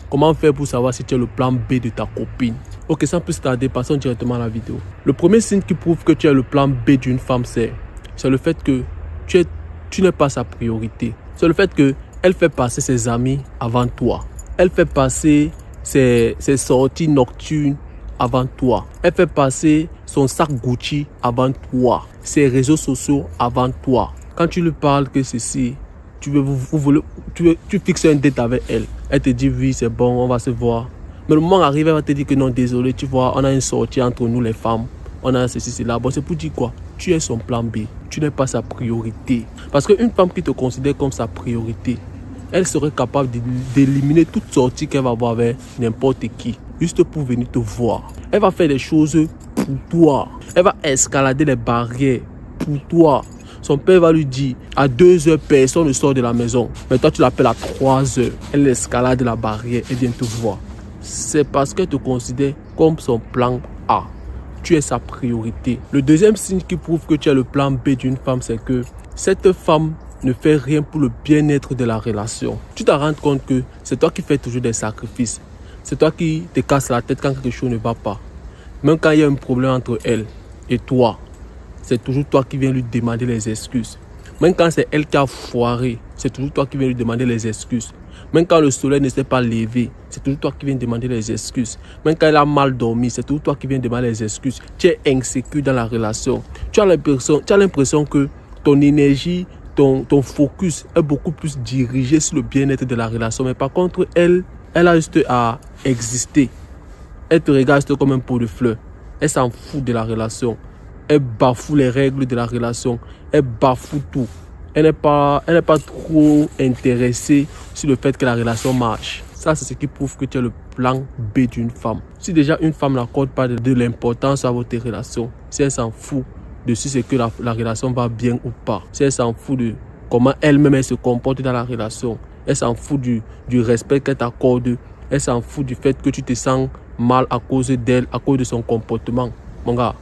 Comment faire pour savoir si tu es le plan B de ta copine? Ok, sans plus tarder, passons directement à la vidéo. Le premier signe qui prouve que tu es le plan B d'une femme, c'est le fait que tu n'es pas sa priorité. C'est le fait qu'elle fait passer ses amis avant toi. Elle fait passer ses sorties nocturnes avant toi. Elle fait passer son sac Gucci avant toi. Ses réseaux sociaux avant toi. Quand tu lui parles que ceci, tu fixes un date avec elle. Elle te dit oui, c'est bon, on va se voir. Mais le moment arrive, elle va te dire que non, désolé, tu vois, on a une sortie entre nous les femmes. On a ceci, cela. Bon, c'est pour dire quoi? Tu es son plan B. Tu n'es pas sa priorité. Parce qu'une femme qui te considère comme sa priorité, elle serait capable d'éliminer toute sortie qu'elle va avoir avec n'importe qui, juste pour venir te voir. Elle va faire des choses pour toi. Elle va escalader les barrières pour toi. Son père va lui dire, à 2 heures, personne ne sort de la maison. Mais toi, tu l'appelles à 3 heures. Elle escalade la barrière et vient te voir. C'est parce qu'elle te considère comme son plan A. Tu es sa priorité. Le deuxième signe qui prouve que tu es le plan B d'une femme, c'est que cette femme ne fait rien pour le bien-être de la relation. Tu te rends compte que c'est toi qui fais toujours des sacrifices. C'est toi qui te casses la tête quand quelque chose ne va pas. Même quand il y a un problème entre elle et toi, c'est toujours toi qui viens lui demander les excuses. Même quand c'est elle qui a foiré, c'est toujours toi qui viens lui demander les excuses. Même quand le soleil ne s'est pas levé, c'est toujours toi qui viens demander les excuses. Même quand elle a mal dormi, c'est toujours toi qui viens demander les excuses. Tu es insécure dans la relation. Tu as l'impression que ton énergie, ton focus est beaucoup plus dirigé sur le bien-être de la relation. Mais par contre, elle a juste à exister. Elle te regarde juste comme un pot de fleurs. Elle s'en fout de la relation. Elle bafoue les règles de la relation. Elle bafoue tout. Elle n'est pas trop intéressée sur le fait que la relation marche. Ça, c'est ce qui prouve que tu es le plan B d'une femme. Si déjà une femme n'accorde pas de l'importance à votre relation, si elle s'en fout de si c'est que la relation va bien ou pas, si elle s'en fout de comment elle-même se comporte dans la relation, elle s'en fout du respect qu'elle t'accorde, elle s'en fout du fait que tu te sens mal à cause d'elle, à cause de son comportement. Mon gars,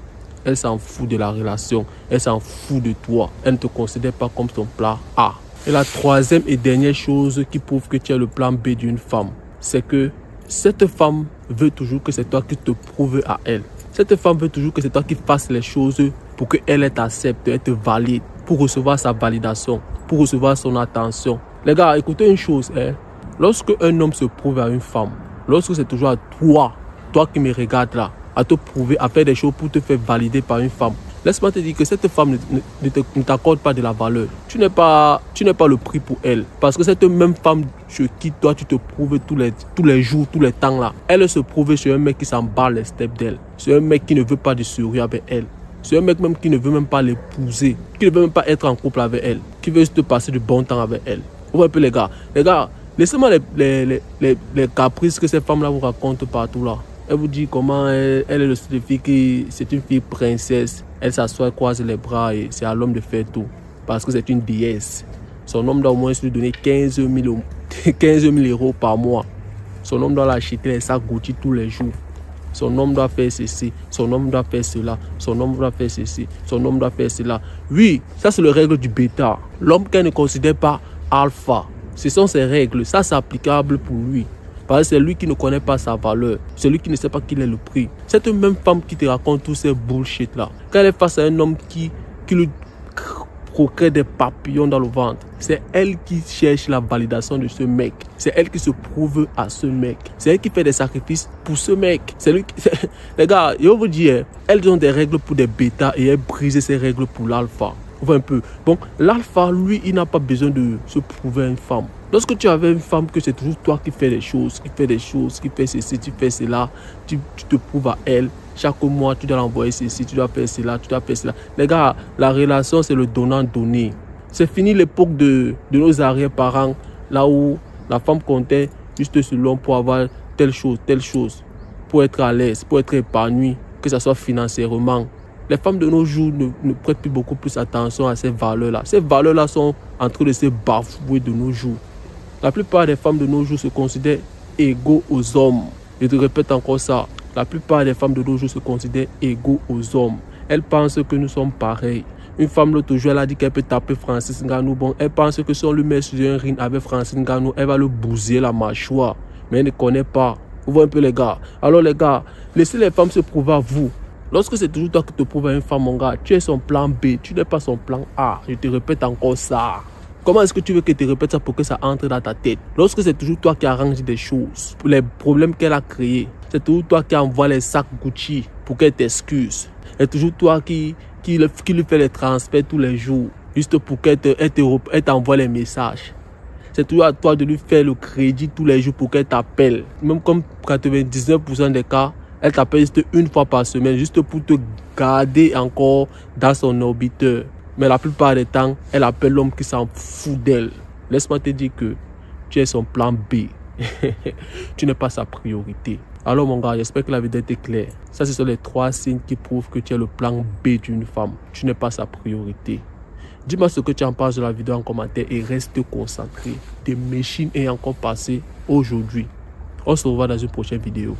elle s'en fout de la relation, elle s'en fout de toi. Elle ne te considère pas comme son plan A. Et la troisième et dernière chose qui prouve que tu es le plan B d'une femme, c'est que cette femme veut toujours que c'est toi qui te prouves à elle. Cette femme veut toujours que c'est toi qui fasses les choses pour qu'elle t'accepte, elle te valide, pour recevoir sa validation, pour recevoir son attention. Les gars, écoutez une chose, lorsque un homme se prouve à une femme, lorsque c'est toujours à toi qui me regardes là, à te prouver, à faire des choses pour te faire valider par une femme. Laisse-moi te dire que cette femme ne t'accorde pas de la valeur. Tu n'es pas le prix pour elle. Parce que cette même femme sur qui toi tu te prouves tous les jours, tous les temps là, elle se prouve sur un mec qui s'en bat les steps d'elle. C'est un mec qui ne veut pas de sérieux avec elle. C'est un mec même qui ne veut même pas l'épouser, qui ne veut même pas être en couple avec elle, qui veut juste passer du bon temps avec elle. Vous voyez un peu les gars, laissez-moi les caprices que ces femmes là vous racontent partout là. Elle vous dit comment elle est le style de fille qui, c'est une fille princesse. Elle s'assoit, croise les bras et c'est à l'homme de faire tout. Parce que c'est une déesse. Son homme doit au moins lui donner 15 000 euros par mois. Son homme doit l'acheter les sacs Gucci tous les jours. Son homme doit faire ceci, son homme doit faire cela, son homme doit faire ceci, son homme doit faire cela. Oui, ça c'est le règle du bêta. L'homme qu'elle ne considère pas alpha. Ce sont ses règles. Ça c'est applicable pour lui. Parce que c'est lui qui ne connaît pas sa valeur. C'est lui qui ne sait pas qu'il est le prix. Cette même femme qui te raconte tous ces bullshit là, quand elle est face à un homme qui lui procure des papillons dans le ventre, c'est elle qui cherche la validation de ce mec. C'est elle qui se prouve à ce mec. C'est elle qui fait des sacrifices pour ce mec. C'est lui qui... Les gars, je vous dis, elles ont des règles pour des bêtas et elles brisent ces règles pour l'alpha. Vous voyez un peu. Bon, l'alpha, lui, il n'a pas besoin de se prouver à une femme. Lorsque tu avais une femme que c'est toujours toi qui fais des choses, qui fais ceci, tu fais cela, tu te prouves à elle. Chaque mois, tu dois l'envoyer ceci, tu dois faire cela, tu dois faire cela. Les gars, la relation, c'est le donnant-donner. C'est fini l'époque de nos arrière-parents, là où la femme comptait juste sur l'homme pour avoir telle chose, pour être à l'aise, pour être épanouie, que ce soit financièrement. Les femmes de nos jours ne prêtent plus beaucoup plus attention à ces valeurs-là. Ces valeurs-là sont en train de se bafouer de nos jours. La plupart des femmes de nos jours se considèrent égaux aux hommes. Je te répète encore ça. La plupart des femmes de nos jours se considèrent égaux aux hommes. Elles pensent que nous sommes pareils. Une femme l'autre jour, elle a dit qu'elle peut taper Francis Ngannou. Bon, elle pense que si on lui met sur un ring avec Francis Ngannou, elle va le bousiller la mâchoire. mais elle ne connaît pas. Vous voyez un peu les gars. Alors les gars, laissez les femmes se prouver à vous. Lorsque c'est toujours toi qui te prouves à une femme, mon gars, tu es son plan B, tu n'es pas son plan A. Je te répète encore ça. Comment est-ce que tu veux qu'elle te répète ça pour que ça entre dans ta tête? Lorsque c'est toujours toi qui arrange des choses, pour les problèmes qu'elle a créés, c'est toujours toi qui envoie les sacs Gucci pour qu'elle t'excuse. C'est toujours toi qui lui fait les transferts tous les jours, juste pour qu'elle t'envoie les messages. C'est toujours à toi de lui faire le crédit tous les jours pour qu'elle t'appelle. Même comme 99% des cas, elle t'appelle juste une fois par semaine, juste pour te garder encore dans son orbiteur. Mais la plupart des temps, elle appelle l'homme qui s'en fout d'elle. Laisse-moi te dire que tu es son plan B. Tu n'es pas sa priorité. Alors mon gars, j'espère que la vidéo était claire. Ça, ce sont les 3 signes qui prouvent que tu es le plan B d'une femme. Tu n'es pas sa priorité. Dis-moi ce que tu en penses de la vidéo en commentaire et reste concentré. Tes machines est encore passé aujourd'hui. On se revoit dans une prochaine vidéo.